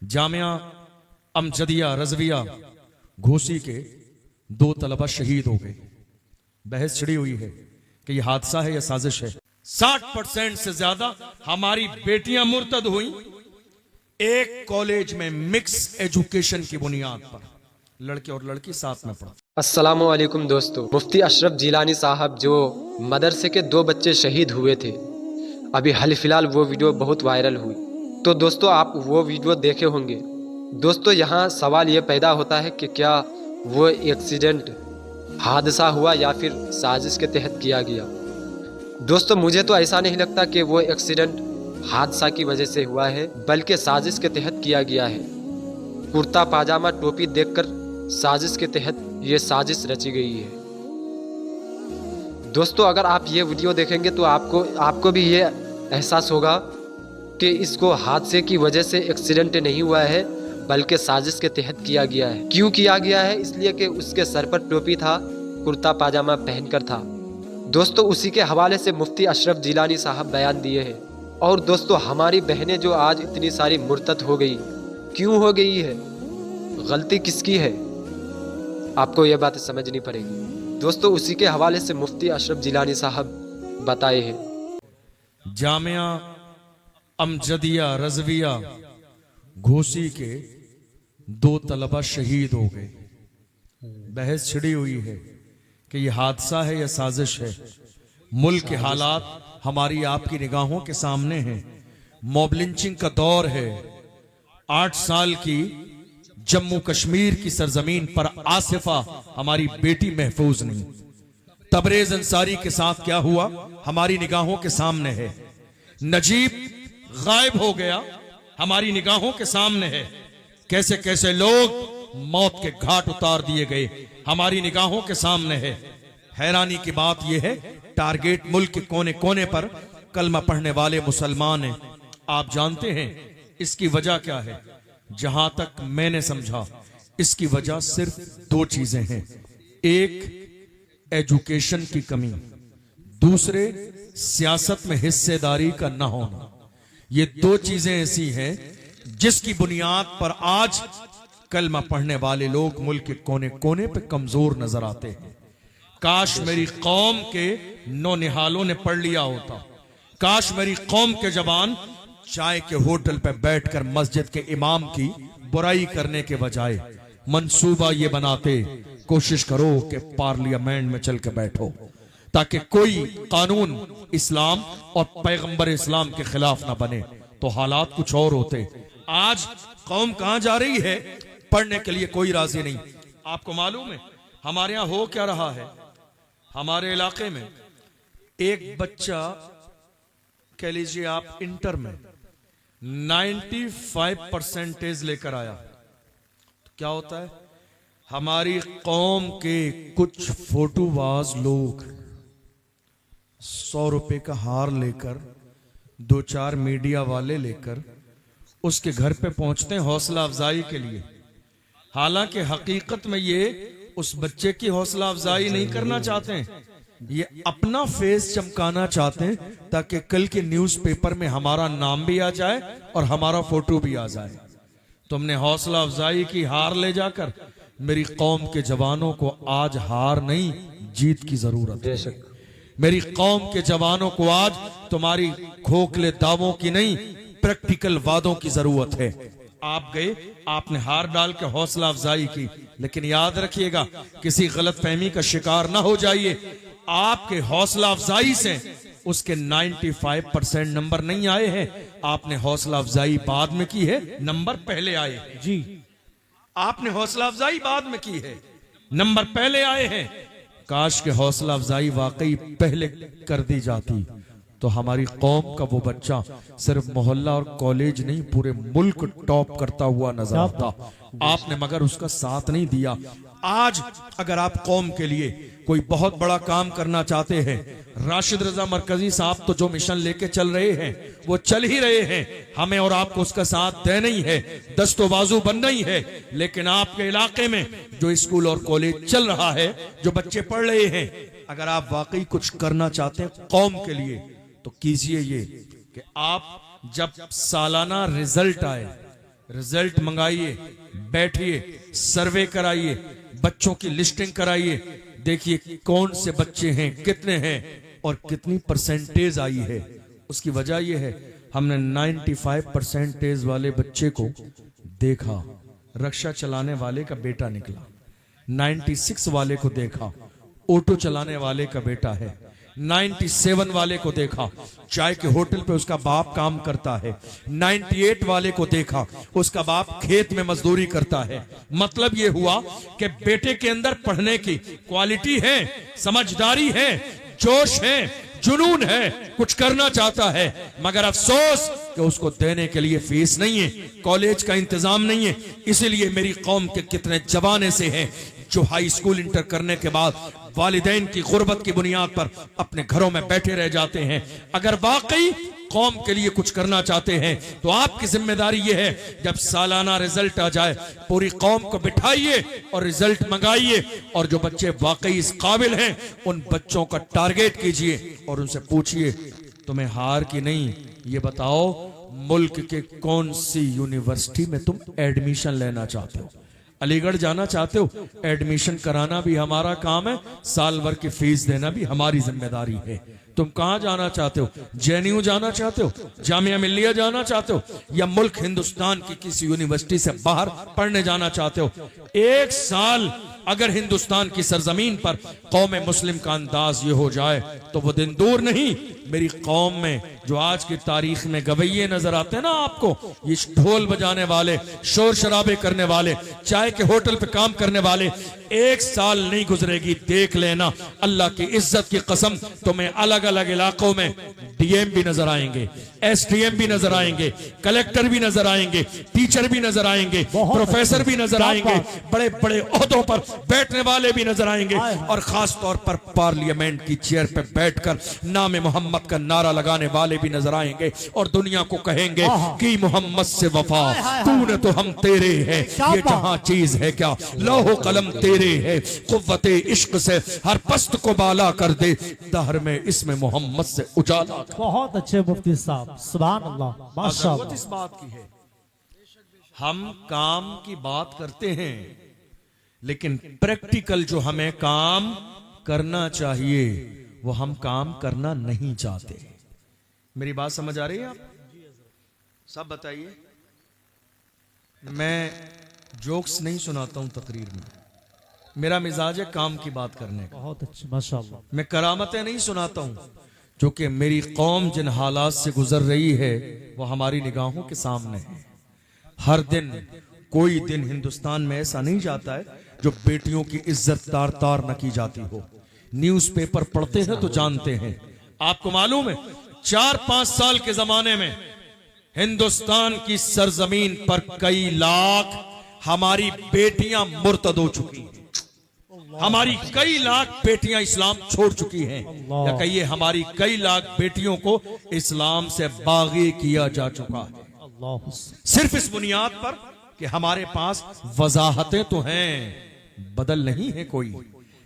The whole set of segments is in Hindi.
जामिया अमजदिया रजविया घोसी के 2 तलबा शहीद हो गए। बहस छिड़ी हुई है कि यह हादसा है या साजिश है। 60% से ज्यादा हमारी बेटियां मुर्तद हुई एक कॉलेज में मिक्स एजुकेशन की बुनियाद पर, लड़के और लड़की साथ में पढ़ा। अस्सलामु अलैकुम दोस्तों, मुफ्ती अशरफ जिलानी साहब जो मदरसे के 2 बच्चे शहीद हुए थे, अभी हाल फिलहाल वो वीडियो बहुत वायरल हुई। तो दोस्तों आप वो वीडियो देखे होंगे। दोस्तों यहाँ सवाल ये पैदा होता है कि क्या वो एक्सीडेंट हादसा हुआ या फिर साजिश के तहत किया गया। दोस्तों मुझे तो ऐसा नहीं लगता कि वो एक्सीडेंट हादसा की वजह से हुआ है, बल्कि साजिश के तहत किया गया है। कुर्ता पाजामा टोपी देखकर साजिश के तहत ये साजिश रची गई है। दोस्तों अगर आप ये वीडियो देखेंगे तो आपको भी ये एहसास होगा कि इसको हादसे की वजह से एक्सीडेंट नहीं हुआ है, बल्कि साजिश के तहत किया गया है। क्यों किया गया है? इसलिए कि उसके सर पर टोपी था, कुर्ता पाजामा पहनकर था। दोस्तों उसी के हवाले से मुफ्ती अशरफ जिलानी साहब बयान दिए हैं। और दोस्तों हमारी बहनें जो आज इतनी सारी मुर्तद हो गई, क्यों हो गई है, गलती किसकी है, आपको ये बात समझनी पड़ेगी। दोस्तों उसी के हवाले से मुफ्ती अशरफ जिलानी साहब बताए हैं। जामिया अमजदिया रजविया घोसी के 2 तलबा शहीद हो गए। बहस छिड़ी हुई है कि यह हादसा है या साजिश है। मुल्क के हालात हमारी आपकी निगाहों के सामने हैं। मॉब लिंचिंग का दौर है। 8 साल की जम्मू कश्मीर की सरजमीन पर आसिफा हमारी बेटी महफूज नहीं। तबरेज अंसारी के साथ क्या हुआ हमारी निगाहों के सामने है। नजीब गायब हो गया हमारी निगाहों के सामने है। कैसे कैसे लोग मौत के घाट उतार दिए गए हमारी निगाहों के सामने है। हैरानी की बात यह है टारगेट मुल्क के कोने कोने पर कलमा पढ़ने वाले मुसलमान हैं। आप जानते हैं इसकी वजह क्या है? जहां तक मैंने समझा इसकी वजह सिर्फ 2 चीजें हैं। एक एजुकेशन की कमी, दूसरे सियासत में हिस्सेदारी का न होना। ये 2 चीजें ऐसी हैं जिसकी बुनियाद पर आज कलमा पढ़ने वाले लोग मुल्क के कोने कोने पे कमजोर नजर आते हैं। काश मेरी कौम के नौनिहालों ने पढ़ लिया होता। काश मेरी कौम के जवान चाय के होटल पे बैठकर मस्जिद के इमाम की बुराई करने के बजाय मंसूबा ये बनाते, कोशिश करो कि पार्लियामेंट में चल के बैठो ताकि कोई कानून इस्लाम और पैगंबर इस्लाम के खिलाफ ना बने, तो हालात कुछ और होते। आज कौम कहां जा रही है? पढ़ने के लिए कोई राजी नहीं। आपको मालूम है हमारे यहां हो क्या रहा है? हमारे इलाके में एक बच्चा, कह लीजिए आप, इंटर में 95% लेकर आया। तो क्या होता है? हमारी कौम के कुछ फोटोबाज लोग 100 रुपए का हार लेकर, 2-4 मीडिया वाले लेकर उसके घर पे पहुंचते हैं हौसला अफजाई के लिए। हालांकि हकीकत में ये उस बच्चे की हौसला अफजाई नहीं करना चाहते हैं, ये अपना फेस चमकाना चाहते हैं ताकि कल के न्यूज़पेपर में हमारा नाम भी आ जाए और हमारा फोटो भी आ जाए। तुमने हौसला अफजाई की हार ले जाकर मेरी कौम के जवानों को आज हार नहीं जीत की जरूरत है। मेरी कौम के जवानों को आज तुम्हारी खोखले दावों की नहीं प्रैक्टिकल वादों की जरूरत है। आप गए, आपने हार डाल के हौसला अफजाई की, लेकिन याद रखिएगा किसी गलत फहमी का शिकार ना हो जाइए। आपके हौसला अफजाई से उसके 95% नंबर नहीं आए हैं। आपने हौसला अफजाई बाद में की है, नंबर पहले आए हैं। जी, आपने हौसला अफजाई बाद में की है, नंबर पहले आए हैं। काश के हौसला अफजाई वाकई पहले कर दी जाती तो हमारी कौम का वो बच्चा सिर्फ मोहल्ला और कॉलेज नहीं पूरे मुल्क टॉप करता हुआ नजर आता। आपने मगर उसका साथ नहीं दिया। आज अगर आप कौम के लिए कोई बहुत बड़ा काम करना चाहते हैं, राशिद रजा मरकजी साहब तो जो मिशन लेके चल रहे हैं वो चल ही रहे हैं, हमें और आपको उसका साथ देना ही है, दस्तो बाजू बनना ही है। लेकिन आपके इलाके में जो स्कूल और कॉलेज चल रहा है, जो बच्चे पढ़ रहे हैं, अगर आप वाकई कुछ करना चाहते हैं कौम के लिए तो कीजिए ये कि आप जब सालाना रिजल्ट आए रिजल्ट मंगाइए, बैठिए, सर्वे कराइए, बच्चों की लिस्टिंग कराइए, देखिए कौन से बच्चे हैं, कितने हैं और कितनी परसेंटेज आई है। उसकी वजह यह है हमने 95% वाले बच्चे को देखा, रक्षा चलाने वाले का बेटा निकला। 96 वाले को देखा, ऑटो चलाने वाले का बेटा है। 97 वाले को देखा, चाय के होटल पे उसका बाप काम करता है। 98 वाले को देखा, उसका बाप खेत में मजदूरी करता है। मतलब ये हुआ कि बेटे के अंदर पढ़ने की क्वालिटी है, समझदारी है, जोश है, जुनून है, कुछ करना चाहता है, मगर अफसोस कि उसको देने के लिए फीस नहीं है, कॉलेज का इंतजाम नहीं है। इसीलिए मेरी कौम के कितने जवान ऐसे हैं जो हाई स्कूल इंटर करने के बाद वालिदैन की गुर्बत की बुनियाद पर अपने घरों में बैठे रह जाते हैं। अगर वाकई कौम के लिए कुछ करना चाहते हैं तो आपकी जिम्मेदारी यह है, जब सालाना रिजल्ट आ जाए पूरी कौम को बिठाइए और रिजल्ट मंगाइए, और जो बच्चे वाकई इस काबिल हैं उन बच्चों का टारगेट कीजिए और उनसे पूछिए तुम्हें हार की नहीं, ये बताओ मुल्क के कौन सी यूनिवर्सिटी में तुम एडमिशन लेना चाहते हो। अलीगढ़ जाना चाहते हो, एडमिशन कराना भी हमारा काम है, साल भर की फीस देना भी हमारी जिम्मेदारी है। तुम कहां जाना चाहते हो, जेएनयू जाना चाहते हो, जामिया मिल्लिया जाना चाहते हो, या मुल्क हिंदुस्तान की किसी यूनिवर्सिटी से बाहर पढ़ने जाना चाहते हो। एक साल अगर हिंदुस्तान की सरजमीन पर कौम मुस्लिम का अंदाज ये हो जाए तो वो दिन दूर नहीं, मेरी कौम में जो आज की तारीख में गवैये नजर आते हैं ना आपको, ये ढोल बजाने वाले, शोर शराबे करने वाले, चाय के होटल पे काम करने वाले, एक साल नहीं गुजरेगी, देख लेना अल्लाह की इज्जत की कसम, तुम्हें अलग अलग इलाकों में डीएम भी नजर आएंगे, एसडीएम भी नजर आएंगे, कलेक्टर भी नजर आएंगे, टीचर भी नजर आएंगे, प्रोफेसर भी नजर आएंगे, बड़े बड़े ओहदों पर बैठने वाले भी नजर आएंगे, और खास तौर पर पार्लियामेंट की चेयर पे बैठकर नाम मोहम्मद का नारा लगाने वाले भी नजर आएंगे, और दुनिया को कहेंगे कि मोहम्मद से वफा तूने तो हम तेरे हैं, ये जहां चीज है क्या लौह कलम तेरे है, कुव्वते इश्क से हर पस्त को बाला कर दे, दहर में इसमें मोहम्मद से उजाला कर। बहुत अच्छे मुफ्ती साहब, सुभान अल्लाह, माशाअल्लाह। इस बात की है, हम काम की बात करते हैं लेकिन प्रैक्टिकल जो हमें काम करना चाहिए वो हम काम करना नहीं चाहते। मेरी बात समझ आ रही है आप सब? बताइए, मैं जोक्स नहीं सुनाता हूं तकरीर में, मेरा मिजाज है काम की बात करने का। बहुत अच्छे, माशाअल्लाह। मैं करामतें नहीं सुनाता हूं, क्योंकि मेरी कौम जिन हालात से गुजर रही है वो हमारी निगाहों के सामने है। हर दिन कोई दिन हिंदुस्तान में ऐसा नहीं जाता है जो बेटियों की इज्जत तार तार न की जाती हो। न्यूज़पेपर पढ़ते हैं तो जानते हैं। आपको मालूम है 4-5 साल के जमाने में हिंदुस्तान की सरजमीन पर कई लाख हमारी बेटियां मुर्तद हो चुकी हैं, हमारी कई लाख बेटियां इस्लाम छोड़ चुकी हैं, या कहिए हमारी कई लाख बेटियों को इस्लाम से बागी किया जा चुका है, अल्लाह। सिर्फ इस बुनियाद पर कि हमारे पास वजाहतें तो हैं, बदल नहीं है कोई।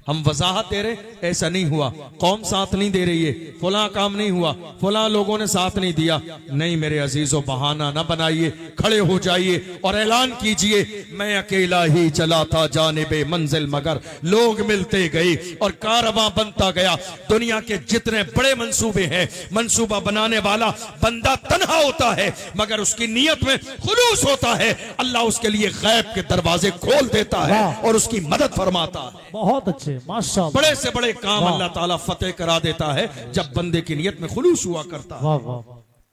हम वजाहत दे रहे, ऐसा नहीं हुआ, कौम साथ नहीं दे रही है, फला काम नहीं हुआ, फला लोगों ने साथ नहीं दिया। नहीं मेरे अजीजों, बहाना ना बनाइए, खड़े हो जाइए और ऐलान कीजिए, मैं अकेला ही चला था जानिबे मंजिल, मगर लोग मिलते गए और कारवां बनता गया। दुनिया के जितने बड़े मंसूबे हैं, मंसूबा बनाने वाला बंदा तन्हा होता है मगर उसकी नीयत में खुलूस होता है, अल्लाह उसके लिए गैब के दरवाजे खोल देता है और उसकी मदद फरमाता है। बहुत अच्छे, माशाअल्लाह। बड़े से बड़े काम अल्लाह ताला फतेह करा देता है जब बंदे की नियत में खुलूस हुआ करता है। वाह वाह।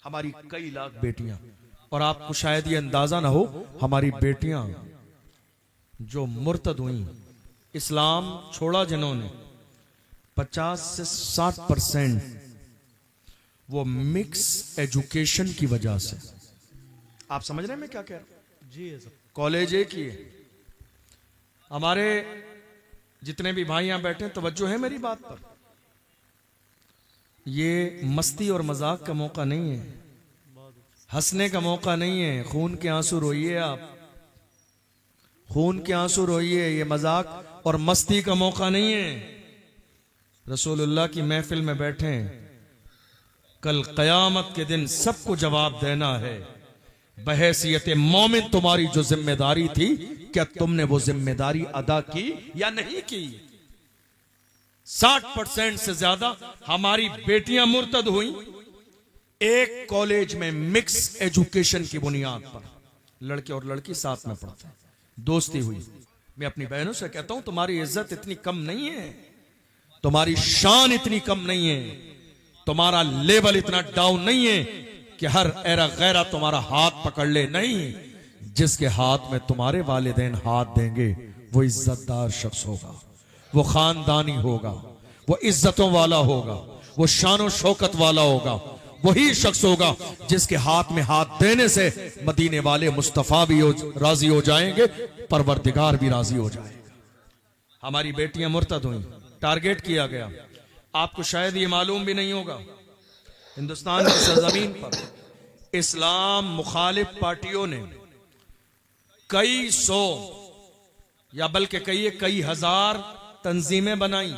हमारी कई लाख बेटियां, और आपको शायद ये अंदाजा ना हो, हमारी बेटियां जो मुर्तद हुई, इस्लाम छोड़ा जिन्होंने, 50 से 60% वो मिक्स एजुकेशन की वजह से। आप समझ रहे हैं मैं क्या कह रहा हूं? जी कॉलेज एक ही है। हमारे जितने भी भाई यहां बैठे, तवज्जो है मेरी बात पर, ये मस्ती और मजाक का मौका नहीं है, हंसने का मौका नहीं है। खून के आंसू रोइए, आप खून के आंसू रोइए, ये मजाक और मस्ती का मौका नहीं है। रसूलुल्लाह की महफिल में बैठे, कल कयामत के दिन सबको जवाब देना है। बहैसियत मोमिन तुम्हारी जो जिम्मेदारी थी, क्या तुमने वो जिम्मेदारी अदा की या नहीं की? 60% से ज्यादा हमारी बेटियां मुर्तद हुई एक कॉलेज में मिक्स एजुकेशन की बुनियाद पर। लड़के और लड़की साथ में पढ़ते हैं, दोस्ती हुई। मैं अपनी बहनों से कहता हूं तुम्हारी इज्जत इतनी कम नहीं है, तुम्हारी शान इतनी कम नहीं है, तुम्हारा लेवल इतना डाउन नहीं है कि हर एरा गैरा तुम्हारा हाथ पकड़ ले। नहीं, जिसके हाथ में तुम्हारे वालिदैन हाथ देंगे वो इज्जतदार शख्स होगा, वो खानदानी होगा, वो इज्जतों वाला होगा, वो शानो शौकत वाला होगा। वही शख्स होगा जिसके हाथ में हाथ देने से मदीने वाले मुस्तफा भी राजी हो जाएंगे, परवरदिगार भी राजी हो जाएगा। हमारी बेटियां मुर्तद हुई, टारगेट किया गया। आपको शायद ये मालूम भी नहीं होगा, हिंदुस्तान की सरजमीन पर इस्लाम मुखालिफ पार्टियों ने कई सौ या बल्कि कई हजार तंजीमें बनाई।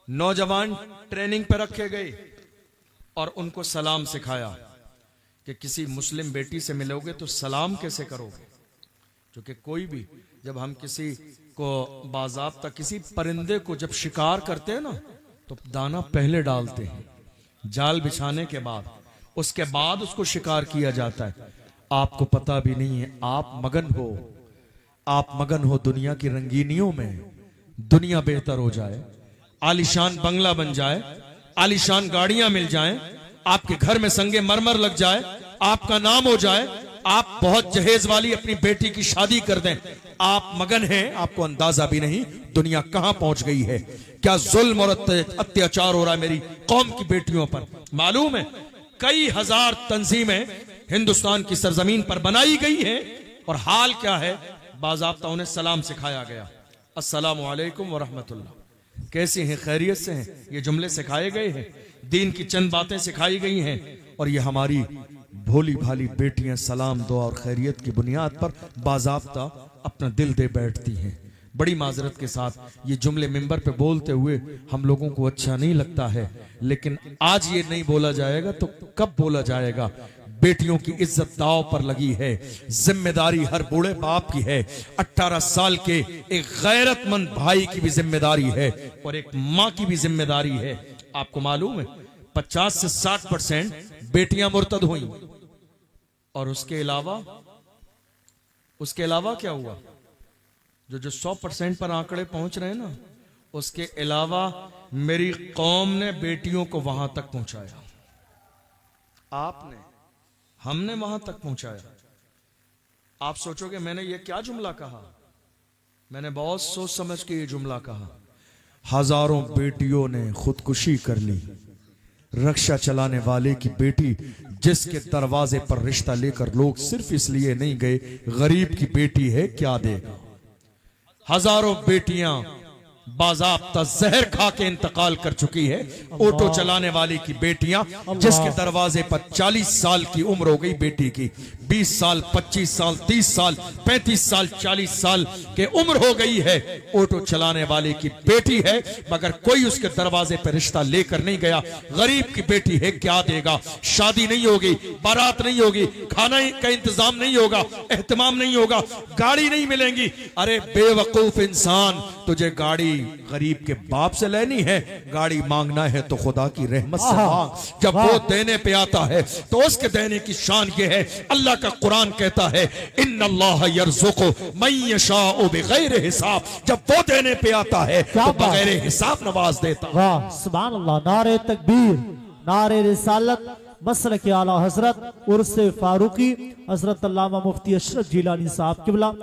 नौजवान ट्रेनिंग पर रखे गए और उनको सलाम सिखाया कि किसी मुस्लिम बेटी से मिलोगे तो सलाम कैसे करोगे। क्योंकि कोई भी, जब हम किसी को बाज़ाब्ता किसी परिंदे को जब शिकार करते हैं ना, तो दाना पहले डालते हैं, जाल बिछाने के बाद, उसके बाद उसको शिकार किया जाता है। आपको पता भी नहीं है, आप मगन हो दुनिया की रंगीनियों में। दुनिया बेहतर हो जाए, आलीशान बंगला बन जाए, आलीशान गाड़ियां मिल जाएं, आपके घर में संगे मरमर लग जाए, आपका नाम हो जाए, आप बहुत जहेज वाली अपनी बेटी की शादी कर दें, आप मगन हैं, आपको अंदाजा भी नहीं दुनिया कहां पहुंच गई है, क्या जुल्म और अत्याचार हो रहा है मेरी कौम की बेटियों पर। मालूम है कई हजार तंजीमें हिंदुस्तान की सरजमीन पर बनाई गई हैं और हाल क्या है, बाज़ाब्ता उन्हें सलाम सिखाया गया, अस्सलामु अलैकुम व रहमतुल्लाह, कैसे हैं, खैरियत से हैं, ये जुमले सिखाए गए हैं, दीन की चंद बातें सिखाई गई हैं। और ये हमारी भोली भाली बेटियां सलाम दुआ और खैरियत की बुनियाद पर बाज़ाब्ता अपना दिल दे बैठती हैं। बड़ी माजरत के साथ ये जुमले मिंबर पे बोलते हुए हम लोगों को अच्छा नहीं लगता है, लेकिन आज ये नहीं बोला जाएगा तो कब बोला जाएगा। बेटियों की इज्जत दांव पर लगी है, जिम्मेदारी हर बूढ़े बाप की है, 18 साल के एक गैरतमंद भाई की भी जिम्मेदारी है और एक माँ की भी जिम्मेदारी है। आपको मालूम है 50 से 60% बेटियां मुर्तद हुई और उसके अलावा क्या हुआ, जो 100% पर आंकड़े पहुंच रहे हैं ना, उसके अलावा मेरी कौम ने बेटियों को वहां तक पहुंचाया, हमने वहां तक पहुंचाया। आप सोचोगे मैंने ये क्या जुमला कहा, मैंने बहुत सोच समझ के ये जुमला कहा। हजारों बेटियों ने खुदकुशी कर ली, रक्षा चलाने वाले की बेटी जिसके दरवाजे पर रिश्ता लेकर लोग सिर्फ इसलिए नहीं गए गरीब की बेटी है क्या देगा। हजारों बेटियां बाज़ाब्ता जहर खा के इंतकाल कर चुकी है। ऑटो चलाने वाली की बेटियां जिसके दरवाजे पर 40 साल की उम्र हो गई बेटी की, 20 साल 25 साल 30 साल 35 साल 40 साल के उम्र हो गई है, ऑटो चलाने वाले की बेटी है, मगर कोई उसके दरवाजे पर रिश्ता लेकर नहीं गया। गरीब की बेटी है क्या देगा। शादी नहीं होगी, बारात नहीं होगी, खाना का इंतजाम नहीं होगा, एहतमाम नहीं होगा, गाड़ी नहीं मिलेंगी। अरे बेवकूफ इंसान, तुझे गाड़ी गरीब के बाप से लेनी है, गाड़ी मांगना है तो खुदा की रहमत से मांग। जब वो देने पे आता है तो उसके देने की शान ये है, अल्लाह का कुरान कहता है इन्नल्लाह यर्ज़ुक़ु मन यशाअ बिग़ैरि हिसाब। जब वो देने पे आता है तो बगैर हिसाब नवाज देता है। वाह सुभान अल्लाह। नारे तकबीर, नारे रिसालत, मसलक आला हजरत उर्स फारूकी हजरत अल्लामा मुफ्ती अशरफ जिलानी साहब किबला।